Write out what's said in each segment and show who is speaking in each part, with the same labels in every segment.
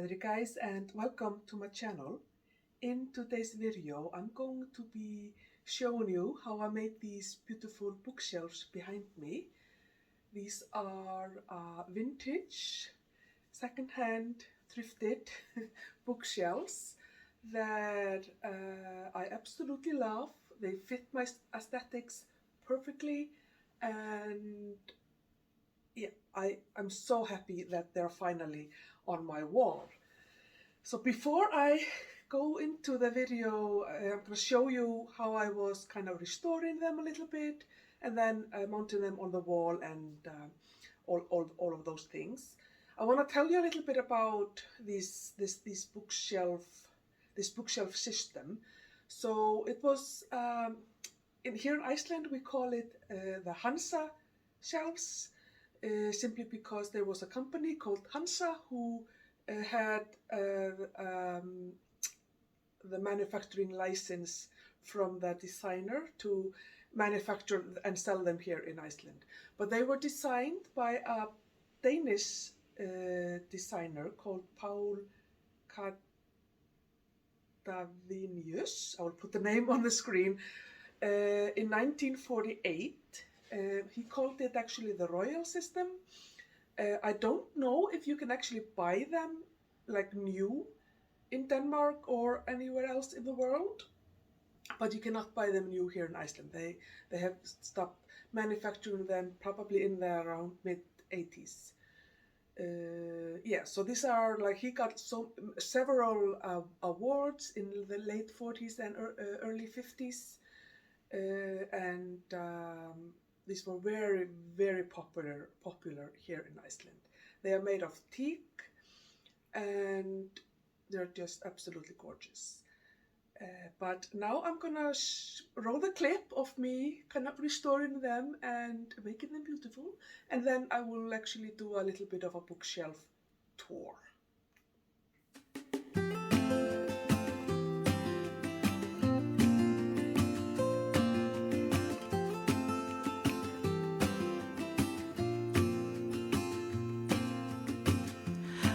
Speaker 1: Hello guys and welcome to my channel. In today's video I'm going to be showing you how I made these beautiful bookshelves behind me. These are vintage, second-hand, thrifted bookshelves that I absolutely love. They fit my aesthetics perfectly and yeah, I'm so happy that they're finally on my wall. So before I go into the video, I'm going to show you how I was kind of restoring them a little bit and then mounting them on the wall and all of those things. I want to tell you a little bit about this bookshelf system. So it was here in Iceland we call it the Hansa shelves. Simply because there was a company called Hansa who had the manufacturing license from the designer to manufacture and sell them here in Iceland. But they were designed by a Danish designer called Paul Cadavinius. I will put the name on the screen. In 1948. He called it actually the Royal System. I don't know if you can actually buy them like new in Denmark or anywhere else in the world, but you cannot buy them new here in Iceland. They have stopped manufacturing them probably in the around mid-80s. Yeah, so these are like he got several awards in the late 40s and early 50s. And these were very, very popular here in Iceland. They are made of teak and they're just absolutely gorgeous. But now I'm gonna roll the clip of me kind of restoring them and making them beautiful, and then I will actually do a little bit of a bookshelf tour.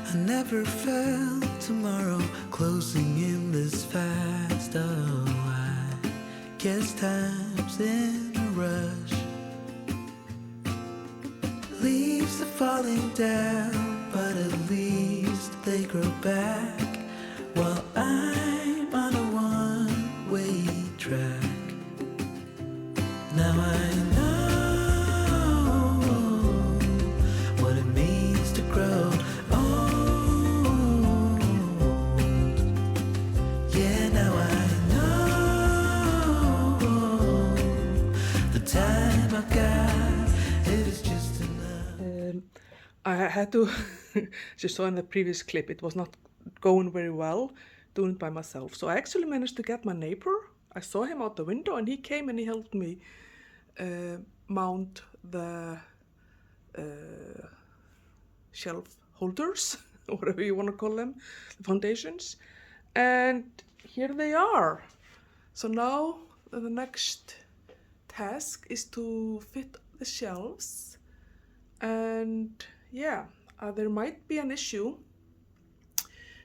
Speaker 2: I never felt tomorrow closing in this fast. Oh, I guess time's in a rush. Leaves are falling down, but at least they grow back while I'm on a one-way track. Now I know what it means to grow.
Speaker 1: I had to, as you saw in the previous clip, it was not going very well doing it by myself. So I actually managed to get my neighbor. I saw him out the window and he came and he helped me mount the shelf holders, or whatever you want to call them, the foundations. And here they are. So now the next task is to fit the shelves. And yeah, there might be an issue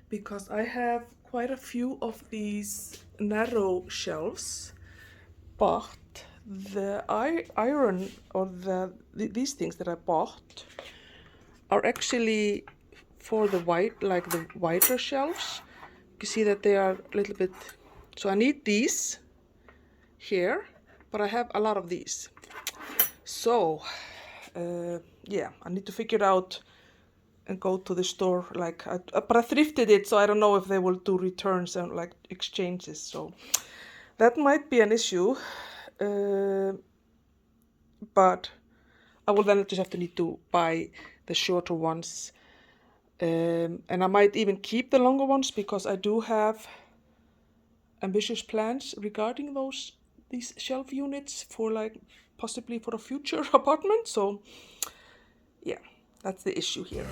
Speaker 1: because I have quite a few of these narrow shelves, but the iron or these things that I bought are actually for the wider shelves. You see that they are a little bit, so I need these here, but I have a lot of these. So yeah, I need to figure it out and go to the store. But I thrifted it, so I don't know if they will do returns and like exchanges. So that might be an issue. But I will then just have to need to buy the shorter ones. And I might even keep the longer ones because I do have ambitious plans regarding these shelf units for possibly for a future apartment. So yeah, that's the issue here.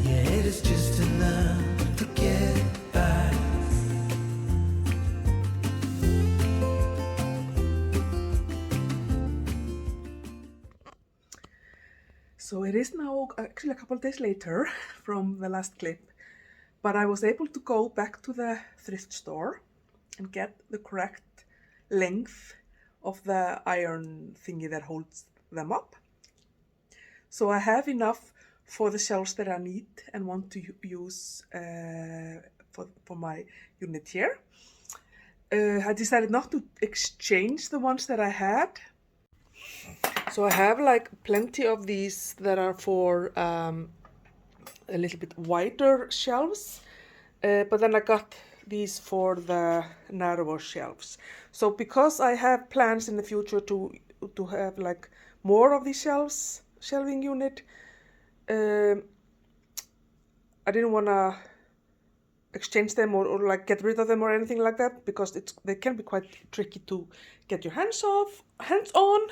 Speaker 2: Yeah, it is just enough to get by.
Speaker 1: So it is now actually a couple of days later from the last clip, but I was able to go back to the thrift store and get the correct length of the iron thingy that holds them up. So I have enough for the shelves that I need and want to use for my unit here. I decided not to exchange the ones that I had. So I have like plenty of these that are for a little bit wider shelves, but then I got these for the narrower shelves. So because I have plans in the future to have like more of these shelving unit, I didn't want to exchange them or like get rid of them or anything like that, because they can be quite tricky to get your hands on.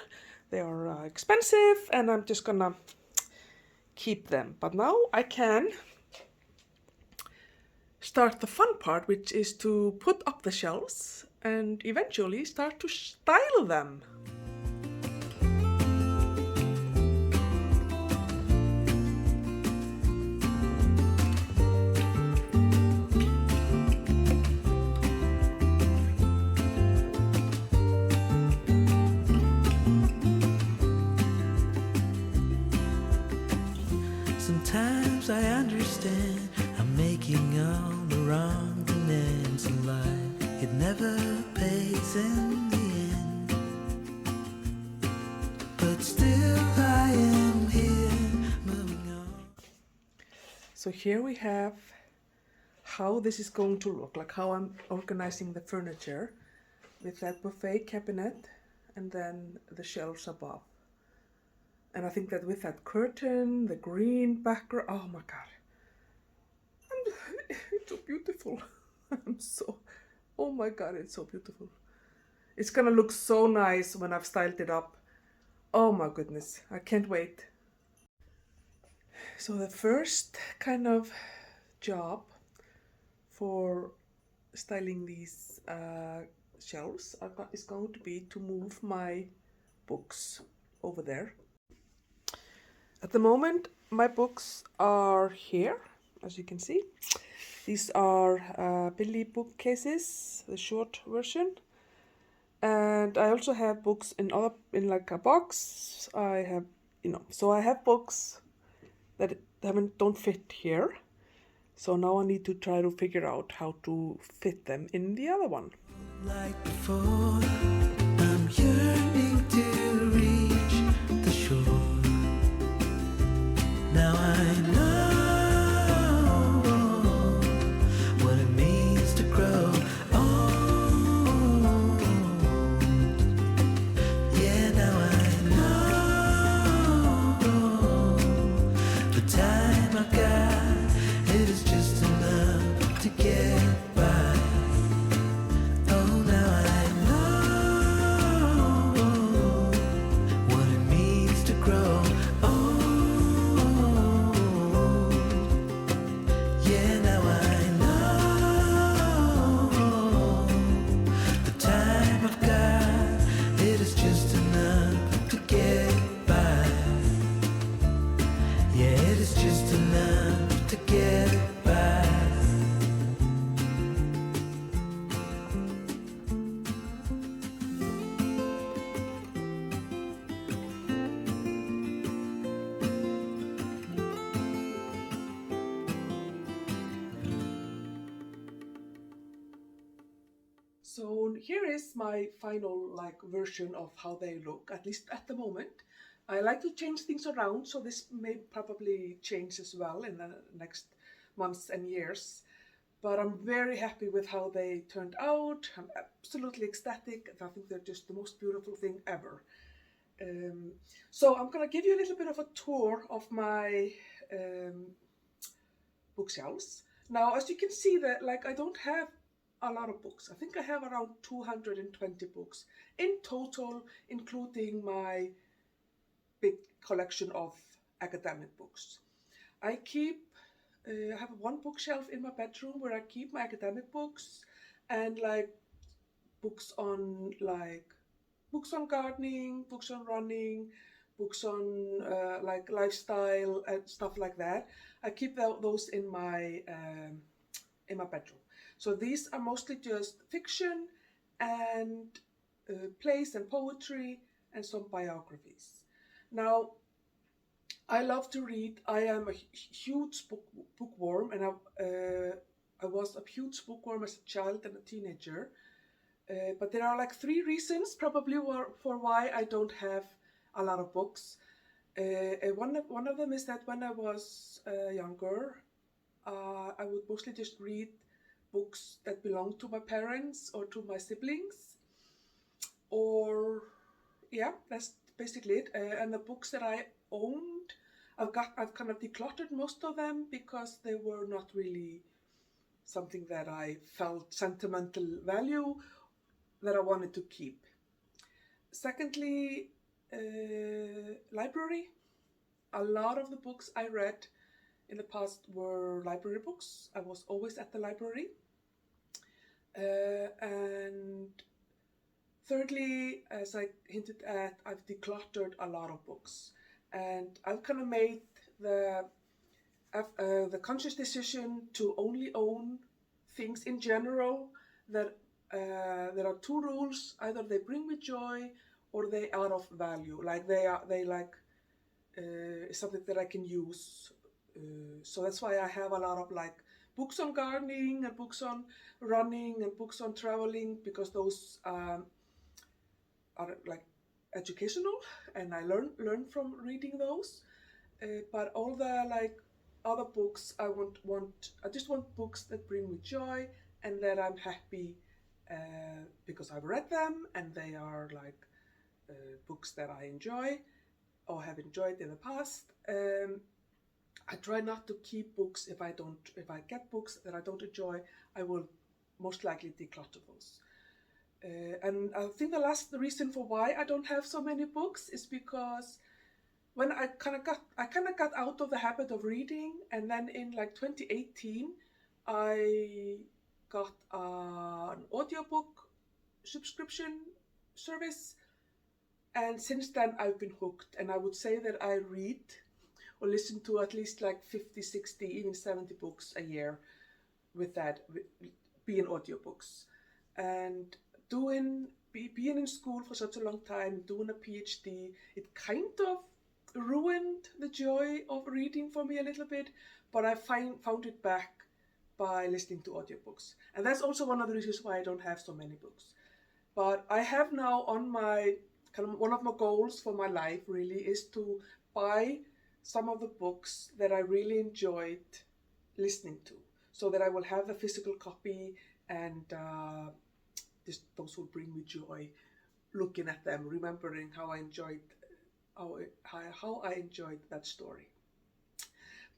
Speaker 1: They are expensive, and I'm just gonna keep them. But now I can start the fun part, which is to put up the shelves and eventually start to style them.
Speaker 2: Sometimes I understand I'm making all the wrong demands in life. It never pays in the end, but still I am here moving on.
Speaker 1: So here we have how this is going to look, like how I'm organizing the furniture with that buffet cabinet and then the shelves above. And I think that with that curtain, the green background, oh my god, it's so beautiful. Oh my god, it's so beautiful. It's gonna look so nice when I've styled it up. Oh my goodness, I can't wait. So the first kind of job for styling these shelves is going to be to move my books over there. At the moment, my books are here, as you can see. These are Billy bookcases, the short version. And I also have books in like a box. I have, so I have books that don't fit here. So now I need to try to figure out how to fit them in the other one.
Speaker 2: Like before, I'm yearning to reach the shore. Now I know what it means to grow old. Yeah, now I know the time I've got, it is just enough to get by. Oh, now I know what it means to grow old. Yeah, now I know the time I've got, it is just enough to get by. Yeah, it is just enough to get by.
Speaker 1: So here is my final version of how they look, at least at the moment. I like to change things around, so this may probably change as well in the next months and years. But I'm very happy with how they turned out. I'm absolutely ecstatic. I think they're just the most beautiful thing ever. So I'm gonna give you a little bit of a tour of my bookshelves. Now, as you can see, that I don't have a lot of books. I think I have around 220 books in total, including my big collection of academic books. I have one bookshelf in my bedroom where I keep my academic books and books on books on gardening, books on running, books on like lifestyle and stuff like that. I keep those in my bedroom. So these are mostly just fiction and plays and poetry and some biographies. Now, I love to read. I am a huge bookworm, and I was a huge bookworm as a child and a teenager. But there are like three reasons probably for why I don't have a lot of books. One of them is that when I was younger, I would mostly just read books that belonged to my parents or to my siblings, or yeah, that's basically it. And the books that I owned, I've kind of decluttered most of them because they were not really something that I felt sentimental value that I wanted to keep. Secondly, library. A lot of the books I read in the past were library books. I was always at the library. And thirdly, as I hinted at, I've decluttered a lot of books. And I've kind of made the conscious decision to only own things in general that there are two rules: either they bring me joy or they are of value. Like something that I can use. So that's why I have a lot of like books on gardening and books on running and books on traveling, because those are like educational and I learn from reading those. But all the like other books, I just want books that bring me joy and that I'm happy because I've read them and they are like books that I enjoy or have enjoyed in the past. I try not to keep books. If I get books that I don't enjoy, I will most likely declutter those. And I think the reason for why I don't have so many books is because when I kind of got out of the habit of reading, and then in like 2018, I got an audiobook subscription service, and since then I've been hooked. And I would say that I read or listen to at least like 50, 60, even 70 books a year with that, being audiobooks. And being in school for such a long time, doing a PhD, it kind of ruined the joy of reading for me a little bit, but I found it back by listening to audiobooks. And that's also one of the reasons why I don't have so many books. But I have now on my, one of my goals for my life really is to buy some of the books that I really enjoyed listening to, so that I will have the physical copy, and those will bring me joy looking at them, remembering how I enjoyed that story.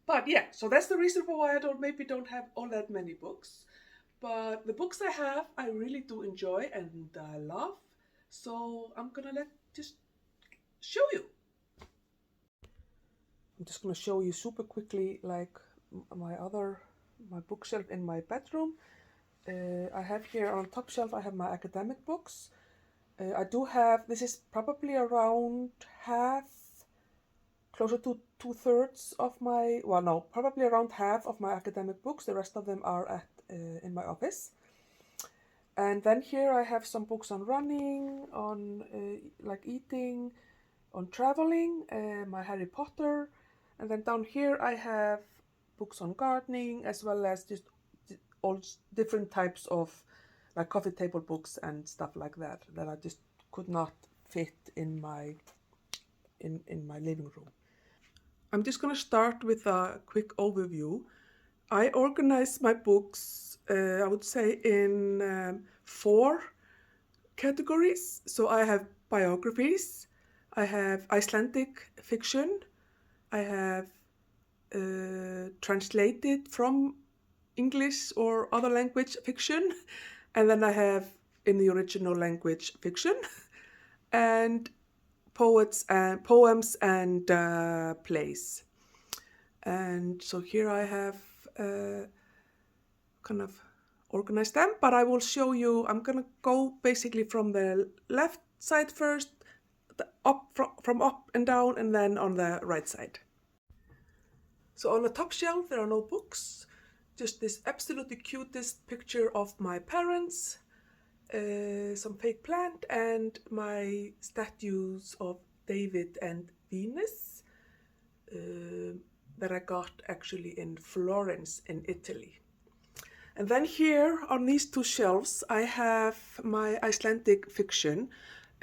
Speaker 1: But yeah, so that's the reason for why I don't have all that many books. But the books I have, I really do enjoy and I love. So I'm gonna just show you. I'm just gonna show you super quickly, like my bookshelf in my bedroom. I have here on top shelf, I have my academic books. I do have, this is probably around closer to 2/3 of my, well no, probably around half of my academic books. The rest of them are in my office. And then here I have some books on running, on like eating, on traveling, my Harry Potter. And then down here I have books on gardening, as well as just all different types of like coffee table books and stuff like that I just could not fit in my living room. I'm just going to start with a quick overview. I organize my books, I would say, in 4 categories. So I have biographies, I have Icelandic fiction, I have translated from English or other language fiction, and then I have in the original language fiction, and poems and plays. And so here I have kind of organized them, but I will show you. I'm gonna go basically from the left side first, from up and down, and then on the right side. So on the top shelf there are no books, just this absolutely cutest picture of my parents, some fake plant, and my statues of David and Venus that I got actually in Florence in Italy. And then here on these two shelves I have my Icelandic fiction.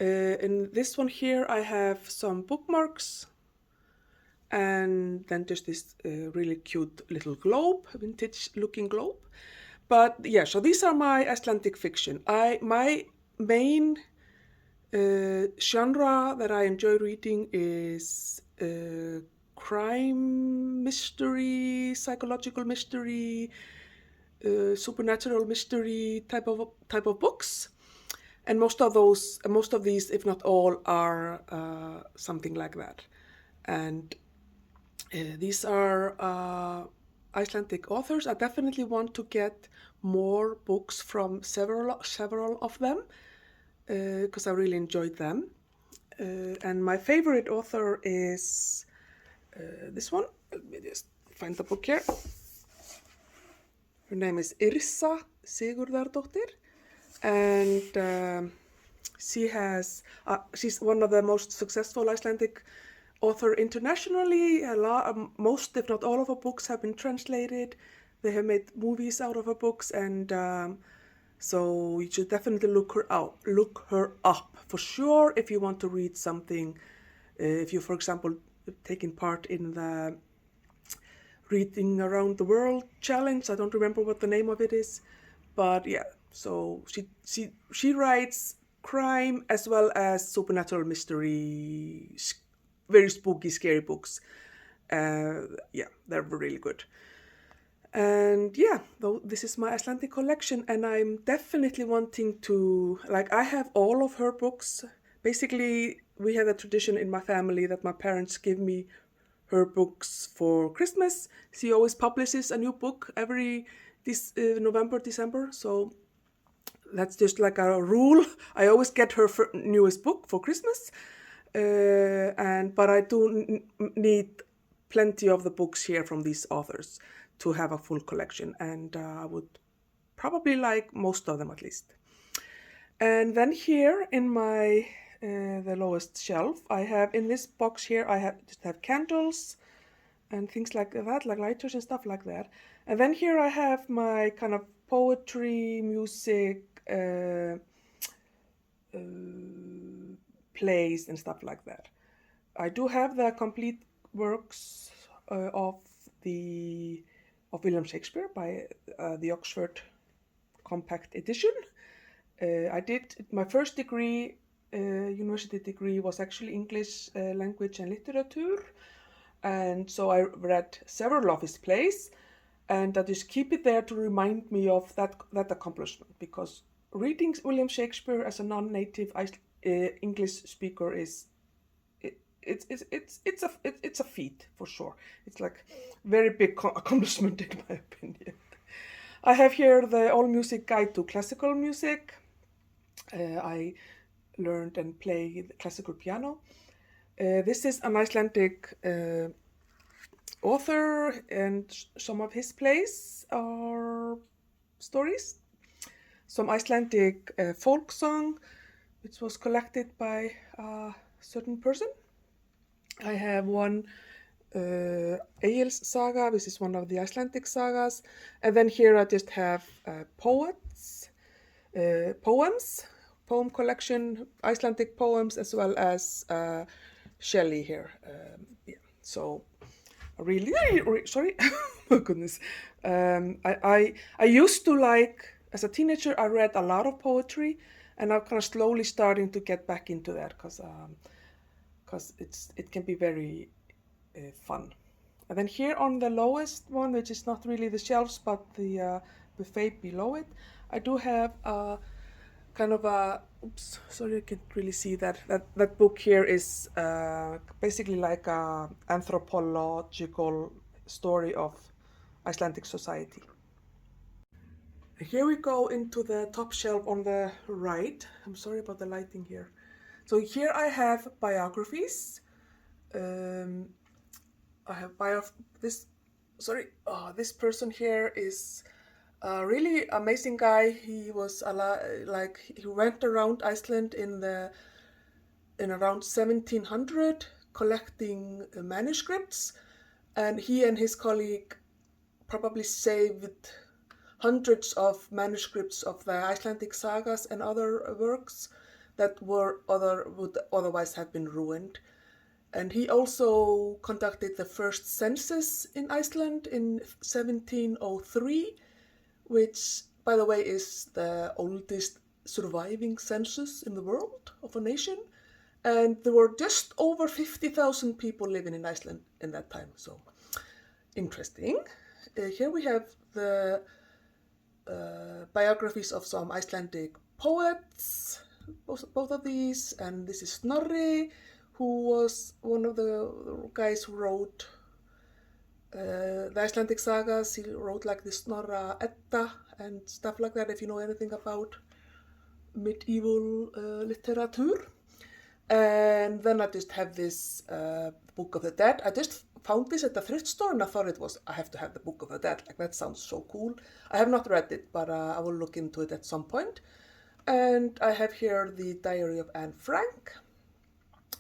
Speaker 1: In this one here I have some bookmarks, and then just this really cute little globe, vintage looking globe. But yeah, so these are my Icelandic fiction. My main genre that I enjoy reading is crime, mystery, psychological mystery, supernatural mystery type of books. And most of these, if not all, are something like that. And these are Icelandic authors. I definitely want to get more books from several of them because I really enjoyed them. And my favorite author is this one. Let me just find the book here. Her name is Yrsa Sigurðardóttir, and she's one of the most successful Icelandic author internationally. Most, if not all, of her books have been translated. They have made movies out of her books, and so you should definitely look her up for sure if you want to read something. If you, for example, taking part in the Reading Around the World challenge, I don't remember what the name of it is, but yeah. So she writes crime as well as supernatural mystery, very spooky, scary books. Yeah, they're really good. And yeah, though this is my Icelandic collection, and I'm definitely wanting to, like, I have all of her books. Basically, we have a tradition in my family that my parents give me her books for Christmas. She always publishes a new book every November, December, so that's just like a rule. I always get her newest book for Christmas, but I do need plenty of the books here from these authors to have a full collection, and I would probably like most of them at least. And then here in my the lowest shelf, I have in this box here I just have candles and things like that, like lighters and stuff like that. And then here I have my kind of poetry, music, plays and stuff like that. I do have the complete works of William Shakespeare by the Oxford Compact Edition. I did my first degree, university degree, was actually English language and literature, and so I read several of his plays, and I just keep it there to remind me of that accomplishment, because reading William Shakespeare as a non-native English speaker is it's a feat for sure. It's like very big accomplishment in my opinion. I have here the All Music Guide to Classical Music. I learned and played classical piano. This is an Icelandic author, and some of his plays are stories. Some Icelandic folk song, which was collected by a certain person. I have one Egil's saga, which is one of the Icelandic sagas, and then here I just have poems, poem collection, Icelandic poems, as well as Shelley here. Yeah. So really, sorry, oh goodness. I used to like, as a teenager, I read a lot of poetry, and I'm kind of slowly starting to get back into that because it can be very fun. And then here on the lowest one, which is not really the shelves but the buffet below it, I do have a kind of a, oops, sorry, I can't really see that. That book here is basically like a anthropological story of Icelandic society. And here we go into the top shelf on the right. I'm sorry about the lighting here. So here I have biographies. I have this person here is a really amazing guy. He was he went around Iceland in around 1700 collecting manuscripts, and he and his colleague probably saved hundreds of manuscripts of the Icelandic sagas and other works that would otherwise have been ruined. And he also conducted the first census in Iceland in 1703, which, by the way, is the oldest surviving census in the world of a nation. And there were just over 50,000 people living in Iceland in that time. So interesting. Here we have the biographies of some Icelandic poets, both of these. And this is Snorri, who was one of the guys who wrote the Icelandic sagas. He wrote like the Snorra Edda and stuff like that, if you know anything about medieval literature. And then I just have this Book of the Dead. I just found this at the thrift store and I thought I have to have the Book of the Dead. Like, that sounds so cool. I have not read it, but I will look into it at some point. And I have here the Diary of Anne Frank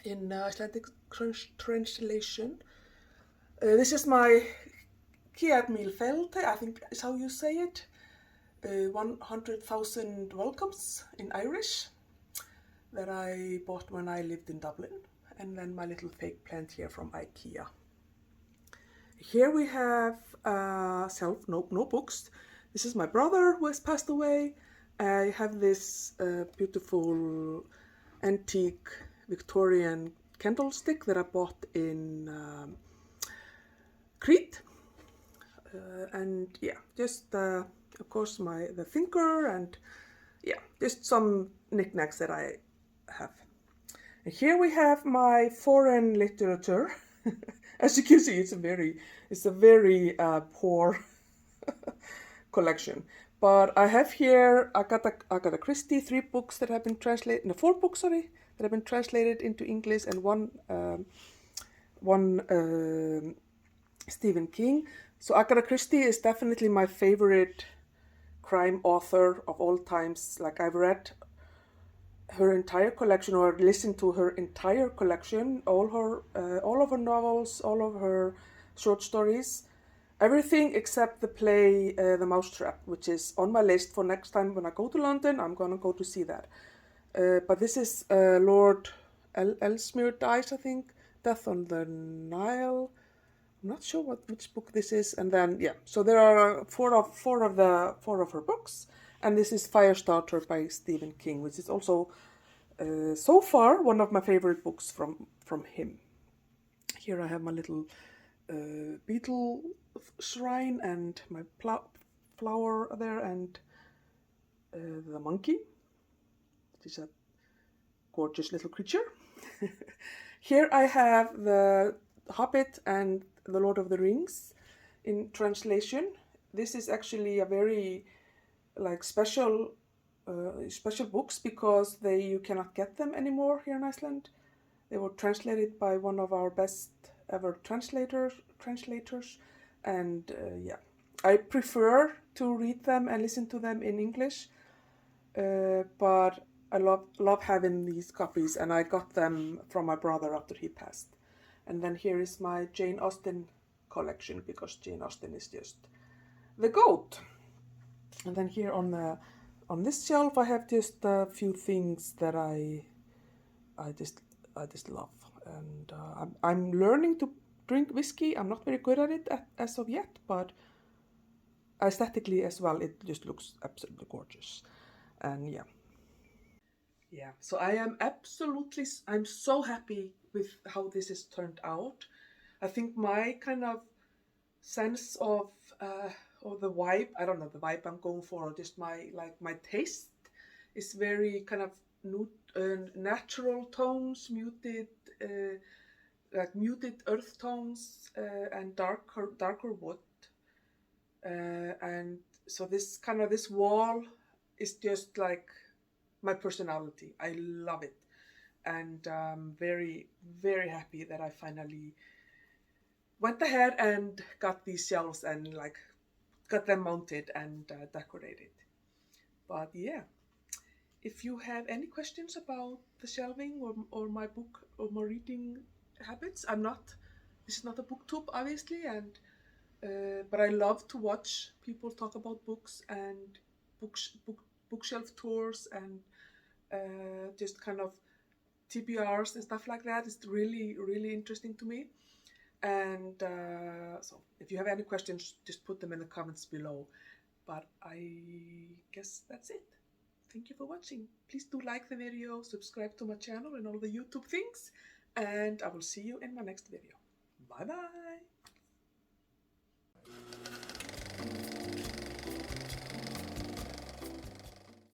Speaker 1: in Icelandic translation. This is my Kiatmilfelte, I think is how you say it. 100,000 welcomes in Irish that I bought when I lived in Dublin. And then my little fake plant here from IKEA. Here we have no books. This is my brother who has passed away. I have this beautiful antique Victorian candlestick that I bought in Crete. And yeah, just of course the thinker, and yeah, just some knickknacks that I have. And here we have my foreign literature. As you can see, it's a very poor collection. But I have here Agatha Christie, 3 books that have been translated, no, 4 books, sorry, that have been translated into English, and one Stephen King. So Agatha Christie is definitely my favorite crime author of all times. Like, I've read her entire collection or listened to her entire collection, all of her novels, all of her short stories, everything except the play The Mousetrap, which is on my list for next time when I go to London. I'm gonna go to see that. But this is Lord Ellesmere Dies, I think, Death on the Nile. I'm not sure which book this is. And then yeah, so there are four of her books, and this is Firestarter by Stephen King, which is also so far one of my favorite books from him. Here I have my little beetle shrine and my flower there, and the monkey, which is a gorgeous little creature. Here I have the Hobbit and the Lord of the Rings in translation. This is actually a very special books, because you cannot get them anymore here in Iceland. They were translated by one of our best ever translators, and yeah, I prefer to read them and listen to them in English, but I love having these copies, and I got them from my brother after he passed. And then here is my Jane Austen collection, because Jane Austen is just the GOAT. And then here on this shelf I have just a few things that I just love, and I'm learning to drink whiskey. I'm not very good at it as of yet, but aesthetically as well, it just looks absolutely gorgeous. And yeah, so I'm so happy with how this has turned out. I think my kind of sense of or the vibe, I don't know the vibe I'm going for, or just my taste is very kind of natural tones, muted earth tones, and darker wood, and so this wall is just like my personality. I love it. and I'm very, very happy that I finally went ahead and got these shelves and like got them mounted and decorated. But yeah, if you have any questions about the shelving or my book or my reading habits, this is not a booktube obviously, and but I love to watch people talk about books and bookshelf tours and just kind of TBRs and stuff like that. It's really, really interesting to me. And so if you have any questions, just put them in the comments below. But I guess that's it. Thank you for watching. Please do like the video, subscribe to my channel and all the YouTube things, and I will see you in my next video. Bye bye.